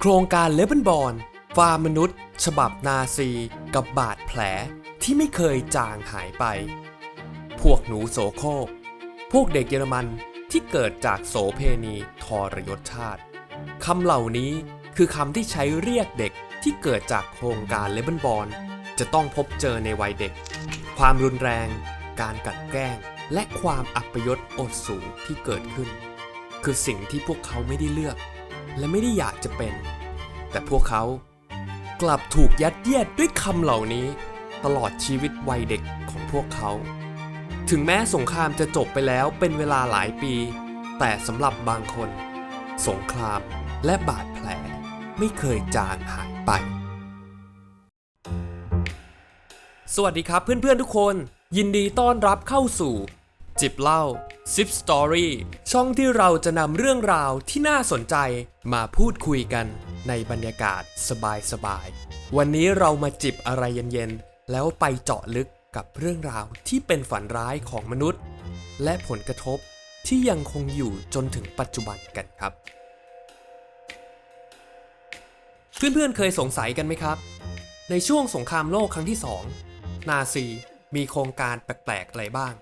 โครงการเลเวนบอร์นฟาร์มมนุษย์ฉบับนาซีกับบาดแผลที่ไม่เคยจางหายไปพวกหนูโสโครกพวกเด็กเยอรมันที่เกิดจากโสเพณีทรยศชาติคำเหล่านี้คือคำที่ใช้เรียกเด็กที่เกิดจากโครงการเลเวนบอร์นจะต้องพบเจอในวัยเด็กความรุนแรงการกลั่นแกล้งและความอัปยศอดสูที่เกิดขึ้นคือสิ่งที่พวกเขาไม่ได้เลือกและไม่ได้อยากจะเป็นแต่พวกเขากลับถูกยัดเยียดด้วยคำเหล่านี้ตลอดชีวิตวัยเด็กของพวกเขาถึงแม้สงครามจะจบไปแล้วเป็นเวลาหลายปีแต่สำหรับบางคนสงครามและบาดแผลไม่เคยจางหายไปสวัสดีครับเพื่อนๆทุกคนยินดีต้อนรับเข้าสู่จิบเล่าซิปสตอรี่ช่องที่เราจะนำเรื่องราวที่น่าสนใจมาพูดคุยกันในบรรยากาศสบายๆวันนี้เรามาจิบอะไรเย็นๆแล้วไปเจาะลึกกับเรื่องราวที่เป็นฝันร้ายของมนุษย์และผลกระทบที่ยังคงอยู่จนถึงปัจจุบันกันครับเพื่อนๆเคยสงสัยกันไหมครับในช่วงสงครามโลกครั้งที่2นาซีมีโครงการแปลกๆอะไรบ้าง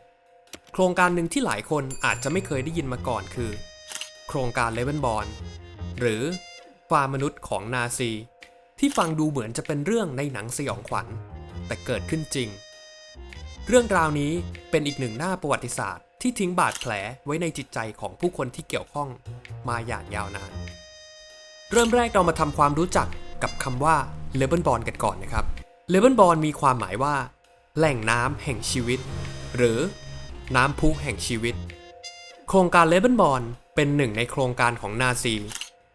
โครงการหนึ่งที่หลายคนอาจจะไม่เคยได้ยินมาก่อนคือโครงการเลเวนบอร์นหรือฟาร์มมนุษย์ของนาซีที่ฟังดูเหมือนจะเป็นเรื่องในหนังสยองขวัญแต่เกิดขึ้นจริงเรื่องราวนี้เป็นอีกหนึ่งหน้าประวัติศาสตร์ที่ทิ้งบาดแผลไว้ในจิตใจของผู้คนที่เกี่ยวข้องมาอย่างยาวนานเริ่มแรกเรามาทำความรู้จักกับคำว่าเลเวนบอร์นกันก่อนนะครับเลเวนบอร์นมีความหมายว่าแหล่งน้ำแห่งชีวิตหรือน้ำพุแห่งชีวิตโครงการเลเวนบอร์นเป็นหนึ่งในโครงการของนาซี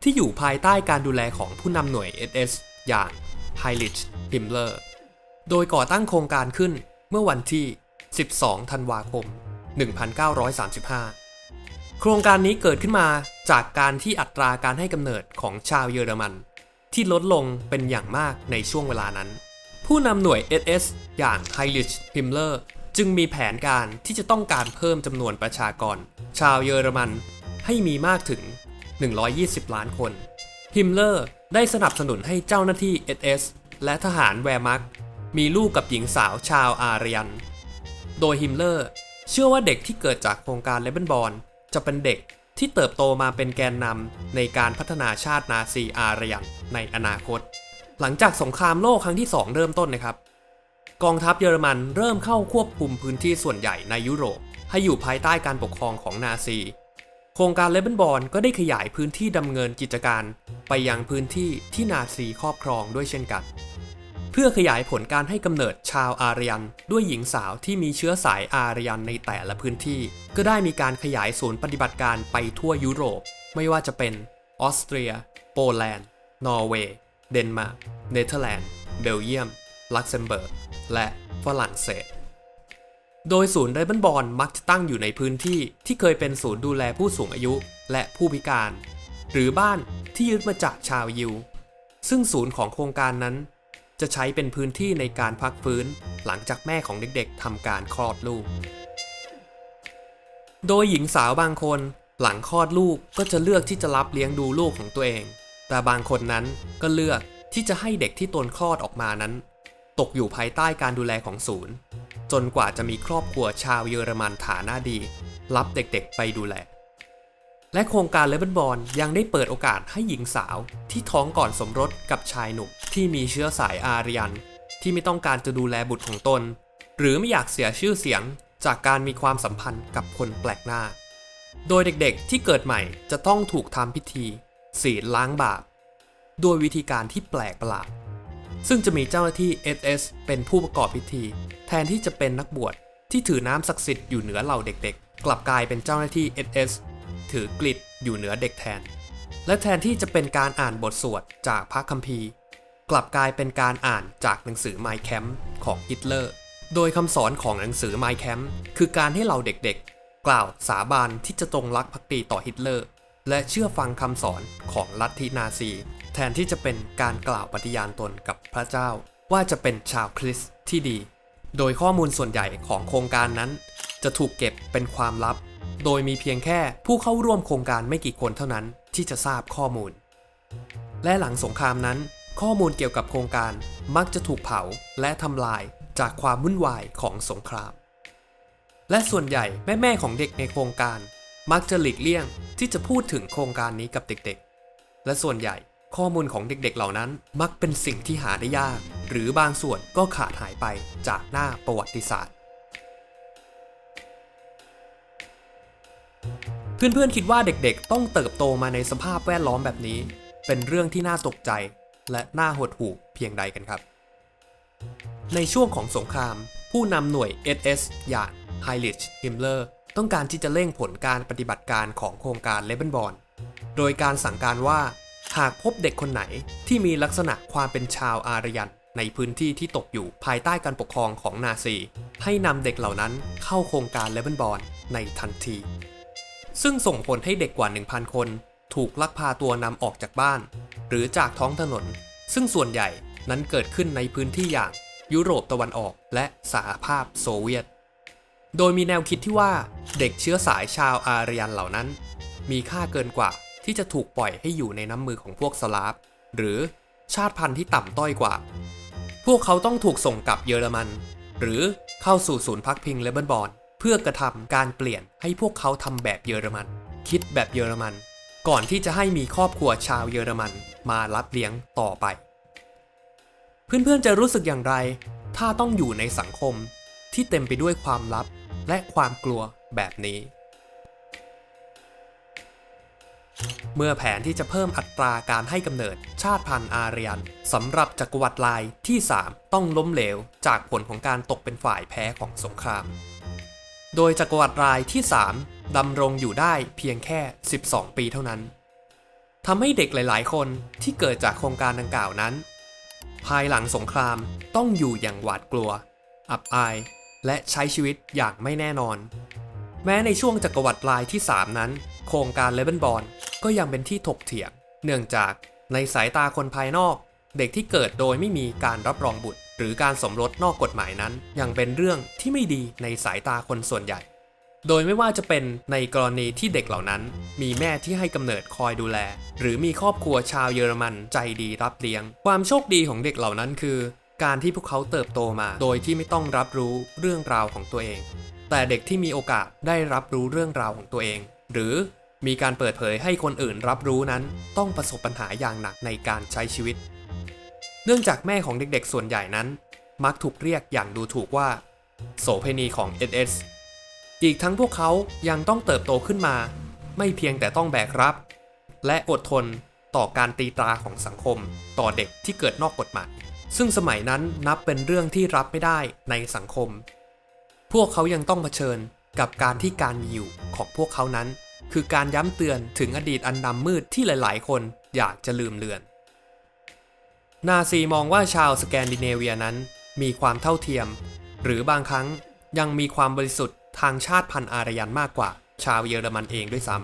ที่อยู่ภายใต้การดูแลของผู้นำหน่วย SS อย่าง Heinrich Himmler โดยก่อตั้งโครงการขึ้นเมื่อวันที่ 12 ธันวาคม 1935 โครงการนี้เกิดขึ้นมาจากการที่อัตราการให้กำเนิดของชาวเยอรมันที่ลดลงเป็นอย่างมากในช่วงเวลานั้นผู้นำหน่วย SS อย่าง Heinrich Himmler จึงมีแผนการที่จะต้องการเพิ่มจำนวนประชากรชาวเยอรมันให้มีมากถึง120 ล้านคนฮิมเลอร์ได้สนับสนุนให้เจ้าหน้าที่ SS และทหารแวร์มักมีลูกกับหญิงสาวชาวอารยันโดยฮิมเลอร์เชื่อว่าเด็กที่เกิดจากโครงการเลเวนบอร์นจะเป็นเด็กที่เติบโตมาเป็นแกนนำในการพัฒนาชาตินาซีอารยันในอนาคตหลังจากสงครามโลกครั้งที่2เริ่มต้นนะครับกองทัพเยอรมันเริ่มเข้าควบคุมพื้นที่ส่วนใหญ่ในยุโรปให้อยู่ภายใต้การปกครองของนาซีโครงการเลเวนบอร์นก็ได้ขยายพื้นที่ดำเนินกิจการไปยังพื้นที่ที่นาซีครอบครองด้วยเช่นกันเพื่อขยายผลการให้กำเนิดชาวอารยันด้วยหญิงสาวที่มีเชื้อสายอารยันในแต่ละพื้นที่ก็ได้มีการขยายศูนย์ปฏิบัติการไปทั่วยุโรปไม่ว่าจะเป็นออสเตรียโปแลนด์นอร์เวย์เดนมาร์กเนเธอร์แลนด์เบลเยียมลักเซมเบิร์กและฝรั่งเศสโดยศูนย์เลเวนบอร์นมักจะตั้งอยู่ในพื้นที่ที่เคยเป็นศูนย์ดูแลผู้สูงอายุและผู้พิการหรือบ้านที่ยึดมาจากชาวยิวซึ่งศูนย์ของโครงการนั้นจะใช้เป็นพื้นที่ในการพักฟื้นหลังจากแม่ของเด็กๆทำการคลอดลูกโดยหญิงสาวบางคนหลังคลอดลูกก็จะเลือกที่จะรับเลี้ยงดูลูกของตัวเองแต่บางคนนั้นก็เลือกที่จะให้เด็กที่ตนคลอดออกมานั้นตกอยู่ภายใต้การดูแลของศูนย์จนกว่าจะมีครอบครัวชาวเยอรมันฐานะดีรับเด็กๆไปดูแลและโครงการเลเวนบอร์นยังได้เปิดโอกาสให้หญิงสาวที่ท้องก่อนสมรสกับชายหนุ่มที่มีเชื้อสายอารยันที่ไม่ต้องการจะดูแลบุตรของตนหรือไม่อยากเสียชื่อเสียงจากการมีความสัมพันธ์กับคนแปลกหน้าโดยเด็กๆที่เกิดใหม่จะต้องถูกทำพิธีศีลล้างบาปโดยวิธีการที่แปลกประหลาดซึ่งจะมีเจ้าหน้าที่ SS เป็นผู้ประกอบพิธีแทนที่จะเป็นนักบวชที่ถือน้ำศักดิ์สิทธิ์อยู่เหนือเหล่าเด็กๆกลับกลายเป็นเจ้าหน้าที่ SS ถือกฤษอยู่เหนือเด็กแทนและแทนที่จะเป็นการอ่านบทสวดจากพระคัมภีร์กลับกลายเป็นการอ่านจากหนังสือ Mein Kampf ของฮิตเลอร์โดยคำสอนของหนังสือ Mein Kampf คือการให้เหล่าเด็กๆกล่าวสาบานที่จะจงรักภักดีต่อฮิตเลอร์และเชื่อฟังคำสอนของลัทธินาซีแทนที่จะเป็นการกล่าวปฏิญาณตนกับพระเจ้าว่าจะเป็นชาวคริสต์ที่ดีโดยข้อมูลส่วนใหญ่ของโครงการนั้นจะถูกเก็บเป็นความลับโดยมีเพียงแค่ผู้เข้าร่วมโครงการไม่กี่คนเท่านั้นที่จะทราบข้อมูล และหลังสงครามนั้นข้อมูลเกี่ยวกับโครงการมักจะถูกเผาและทำลายจากความวุ่นวายของสงครามและส่วนใหญ่แม่ของเด็กในโครงการมักจะหลีกเลี่ยงที่จะพูดถึงโครงการนี้กับเด็กๆและส่วนใหญ่ข้อมูลของเด็กๆเหล่านั้นมักเป็นสิ่งที่หาได้ยากหรือบางส่วนก็ขาดหายไปจากหน้าประวัติศาสตร์เพื่อนๆคิดว่าเด็กๆต้องเติบโตมาในสภาพแวดล้อมแบบนี้เป็นเรื่องที่น่าตกใจและน่าหดหู่เพียงใดกันครับในช่วงของสงครามผู้นำหน่วย SS อย่างไฮริช ฮิมเลอร์ต้องการที่จะเร่งผลการปฏิบัติการของโครงการเลเบนบอร์นโดยการสั่งการว่าหากพบเด็กคนไหนที่มีลักษณะความเป็นชาวอารยันในพื้นที่ที่ตกอยู่ภายใต้การปกครองของนาซีให้นำเด็กเหล่านั้นเข้าโครงการเลเบนบอร์นในทันทีซึ่งส่งผลให้เด็กกว่า 1,000 คนถูกลักพาตัวนำออกจากบ้านหรือจากท้องถนนซึ่งส่วนใหญ่นั้นเกิดขึ้นในพื้นที่อย่างยุโรปตะวันออกและสหภาพโซเวียตโดยมีแนวคิดที่ว่าเด็กเชื้อสายชาวอารยันเหล่านั้นมีค่าเกินกว่าที่จะถูกปล่อยให้อยู่ในน้ำมือของพวกสลาฟหรือชาติพันธุ์ที่ต่ำต้อยกว่าพวกเขาต้องถูกส่งกลับเยอรมันหรือเข้าสู่ศูนย์พักพิงเลเบนบอร์นเพื่อกระทำการเปลี่ยนให้พวกเขาทำแบบเยอรมันคิดแบบเยอรมันก่อนที่จะให้มีครอบครัวชาวเยอรมันมารับเลี้ยงต่อไปเพื่อนๆจะรู้สึกอย่างไรถ้าต้องอยู่ในสังคมที่เต็มไปด้วยความลับและความกลัวแบบนี้เมื่อแผนที่จะเพิ่มอัตราการให้กำเนิดชาติพันธุ์อารยันสำหรับจักรวรรดิลายที่ 3 ต้องล้มเหลวจากผลของการตกเป็นฝ่ายแพ้ของสงครามโดยจักรวรรดิลายที่ 3 ดำรงอยู่ได้เพียงแค่ 12 ปีเท่านั้นทำให้เด็กหลายๆคนที่เกิดจากโครงการดังกล่าวนั้นภายหลังสงครามต้องอยู่อย่างหวาดกลัวอับอายและใช้ชีวิตอย่างไม่แน่นอนแม้ในช่วงจักรวรรดิลายที่ 3 นั้นโครงการเลเบนบอร์นก็ยังเป็นที่ถกเถียงเนื่องจากในสายตาคนภายนอกเด็กที่เกิดโดยไม่มีการรับรองบุตรหรือการสมรสนอกกฎหมายนั้นยังเป็นเรื่องที่ไม่ดีในสายตาคนส่วนใหญ่โดยไม่ว่าจะเป็นในกรณีที่เด็กเหล่านั้นมีแม่ที่ให้กำเนิดคอยดูแลหรือมีครอบครัวชาวเยอรมันใจดีรับเลี้ยงความโชคดีของเด็กเหล่านั้นคือการที่พวกเขาเติบโตมาโดยที่ไม่ต้องรับรู้เรื่องราวของตัวเองแต่เด็กที่มีโอกาสได้รับรู้เรื่องราวของตัวเองหรือมีการเปิดเผยให้คนอื่นรับรู้นั้นต้องประสบปัญหาอย่างหนักในการใช้ชีวิตเนื่องจากแม่ของเด็กๆส่วนใหญ่นั้นมักถูกเรียกอย่างดูถูกว่าโสเภณีของ SS อีกทั้งพวกเขายังต้องเติบโตขึ้นมาไม่เพียงแต่ต้องแบกรับและอดทนต่อการตีตราของสังคมต่อเด็กที่เกิดนอกกฎหมายซึ่งสมัยนั้นนับเป็นเรื่องที่รับไม่ได้ในสังคมพวกเขายังต้องเผชิญกับการที่การมีอยู่ของพวกเขานั้นคือการย้ำเตือนถึงอดีตอันดำมืดที่หลายๆคนอยากจะลืมเลือนนาซีมองว่าชาวสแกนดิเนเวียนั้นมีความเท่าเทียมหรือบางครั้งยังมีความบริสุทธิ์ทางชาติพันธุ์อารยันมากกว่าชาวเยอรมันเองด้วยซ้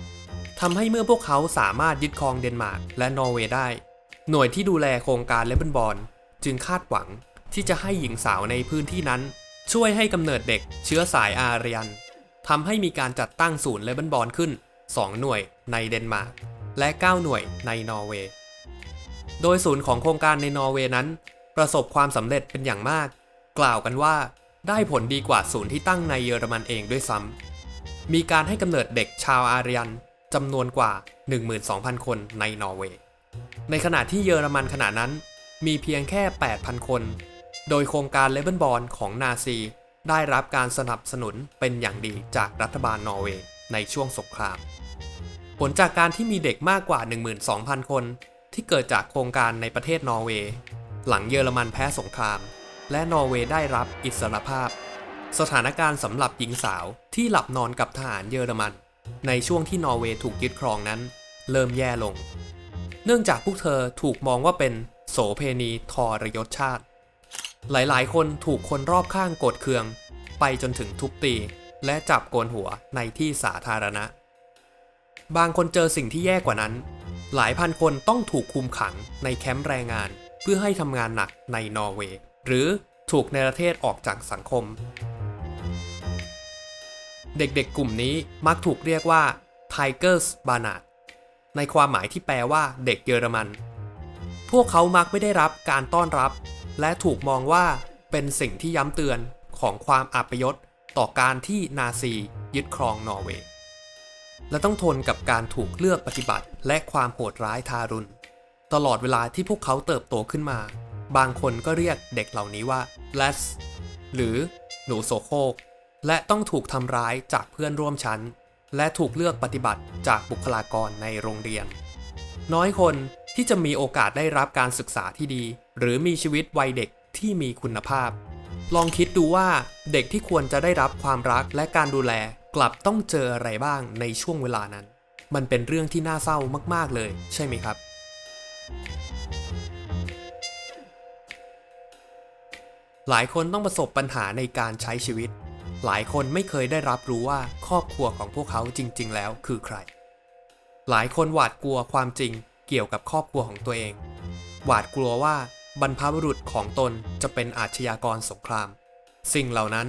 ำทำให้เมื่อพวกเขาสามารถยึดครองเดนมาร์กและนอร์เวย์ได้หน่วยที่ดูแลโครงการเลเบนบอร์นจึงคาดหวังที่จะให้หญิงสาวในพื้นที่นั้นช่วยให้กำเนิดเด็กเชื้อสายอารยันทำให้มีการจัดตั้งศูนย์เลเบนบอร์นขึ้น2 หน่วยในเดนมาร์กและ9 หน่วยในนอร์เวย์โดยศูนย์ของโครงการในนอร์เวย์นั้นประสบความสำเร็จเป็นอย่างมากกล่าวกันว่าได้ผลดีกว่าศูนย์ที่ตั้งในเยอรมันเองด้วยซ้ำมีการให้กำเนิดเด็กชาวอารยันจำนวนกว่า 12,000 คนในนอร์เวย์ในขณะที่เยอรมันขณะนั้นมีเพียงแค่ 8,000 คนโดยโครงการเลเบนบอร์นของนาซีได้รับการสนับสนุนเป็นอย่างดีจากรัฐบาลนอร์เวย์ในช่วงสงครามผลจากการที่มีเด็กมากกว่า 12,000 คนที่เกิดจากโครงการในประเทศนอร์เวย์หลังเยอรมันแพ้สงครามและนอร์เวย์ได้รับอิสรภาพสถานการณ์สำหรับหญิงสาวที่หลับนอนกับทหารเยอรมันในช่วงที่นอร์เวย์ถูกยึดครองนั้นเริ่มแย่ลงเนื่องจากพวกเธอถูกมองว่าเป็นโสเภณีทรยศชาติหลายๆคนถูกคนรอบข้างโกรธเคืองไปจนถึงทุบตีและจับโกนหัวในที่สาธารณะบางคนเจอสิ่งที่แย่กว่านั้นหลายพันคนต้องถูกคุมขังในแคมป์แรงงานเพื่อให้ทำงานหนักในนอร์เวย์หรือถูกเนรเทศออกจากสังคมเด็กๆกลุ่มนี้มักถูกเรียกว่า Tigers Banat ในความหมายที่แปลว่าเด็กเยอรมัน พวกเขามักไม่ได้รับการต้อนรับและถูกมองว่าเป็นสิ่งที่ย้ำเตือนของความอัปยศต่อการที่นาซียึดครองนอร์เวย์และต้องทนกับการถูกเลือกปฏิบัติและความโหดร้ายทารุณตลอดเวลาที่พวกเขาเติบโตขึ้นมาบางคนก็เรียกเด็กเหล่านี้ว่าแลสหรือหนูโสโครกและต้องถูกทำร้ายจากเพื่อนร่วมชั้นและถูกเลือกปฏิบัติจากบุคลากรในโรงเรียนน้อยคนที่จะมีโอกาสได้รับการศึกษาที่ดีหรือมีชีวิตวัยเด็กที่มีคุณภาพลองคิดดูว่าเด็กที่ควรจะได้รับความรักและการดูแลกลับต้องเจออะไรบ้างในช่วงเวลานั้นมันเป็นเรื่องที่น่าเศร้ามากๆเลยใช่ไหมครับหลายคนต้องประสบปัญหาในการใช้ชีวิตหลายคนไม่เคยได้รับรู้ว่าครอบครัวของพวกเขาจริงๆแล้วคือใครหลายคนหวาดกลัวความจริงเกี่ยวกับครอบครัวของตัวเองหวาดกลัวว่าบรรพบุรุษของตนจะเป็นอาชญากรสงครามสิ่งเหล่านั้น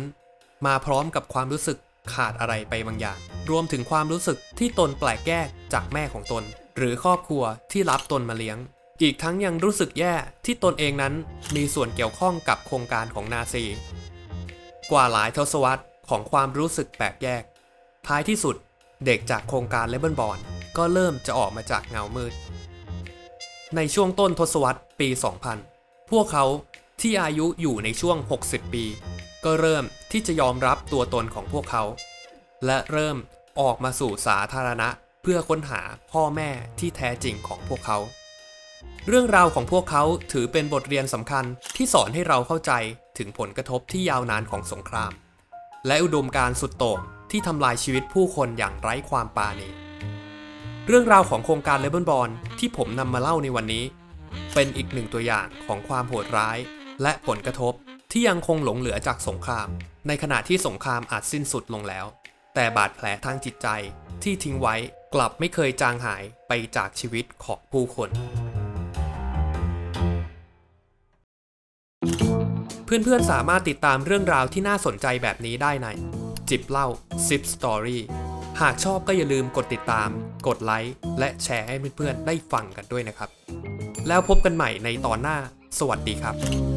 มาพร้อมกับความรู้สึกขาดอะไรไปบางอย่างรวมถึงความรู้สึกที่ตนแปลกแยกจากแม่ของตนหรือครอบครัวที่รับตนมาเลี้ยงอีกทั้งยังรู้สึกแย่ที่ตนเองนั้นมีส่วนเกี่ยวข้องกับโครงการของนาซีกว่าหลายทศวรรษของความรู้สึกแปลกแยกท้ายที่สุดเด็กจากโครงการเลเบิลบอนก็เริ่มจะออกมาจากเงามืดในช่วงต้นทศวรรษปี 2000 พวกเขาที่อายุอยู่ในช่วง 60 ปีก็เริ่มที่จะยอมรับตัวตนของพวกเขาและเริ่มออกมาสู่สาธารณะเพื่อค้นหาพ่อแม่ที่แท้จริงของพวกเขาเรื่องราวของพวกเขาถือเป็นบทเรียนสำคัญที่สอนให้เราเข้าใจถึงผลกระทบที่ยาวนานของสงครามและอุดมการณ์สุดโต่งที่ทำลายชีวิตผู้คนอย่างไร้ความปราณีเรื่องราวของโครงการเลเบิลบอนที่ผมนำมาเล่าในวันนี้เป็นอีกหนึ่งตัวอย่างของความโหดร้ายและผลกระทบที่ยังคงหลงเหลือจากสงครามในขณะที่สงครามอาจสิ้นสุดลงแล้วแต่บาดแผลทางจิตใจที่ทิ้งไว้กลับไม่เคยจางหายไปจากชีวิตของผู้คนเพื่อนๆสามารถติดตามเรื่องราวที่น่าสนใจแบบนี้ได้ในจิบเล่าซิปสตอรี่หากชอบก็อย่าลืมกดติดตามกดไลค์และแชร์ให้เพื่อนๆได้ฟังกันด้วยนะครับแล้วพบกันใหม่ในตอนหน้าสวัสดีครับ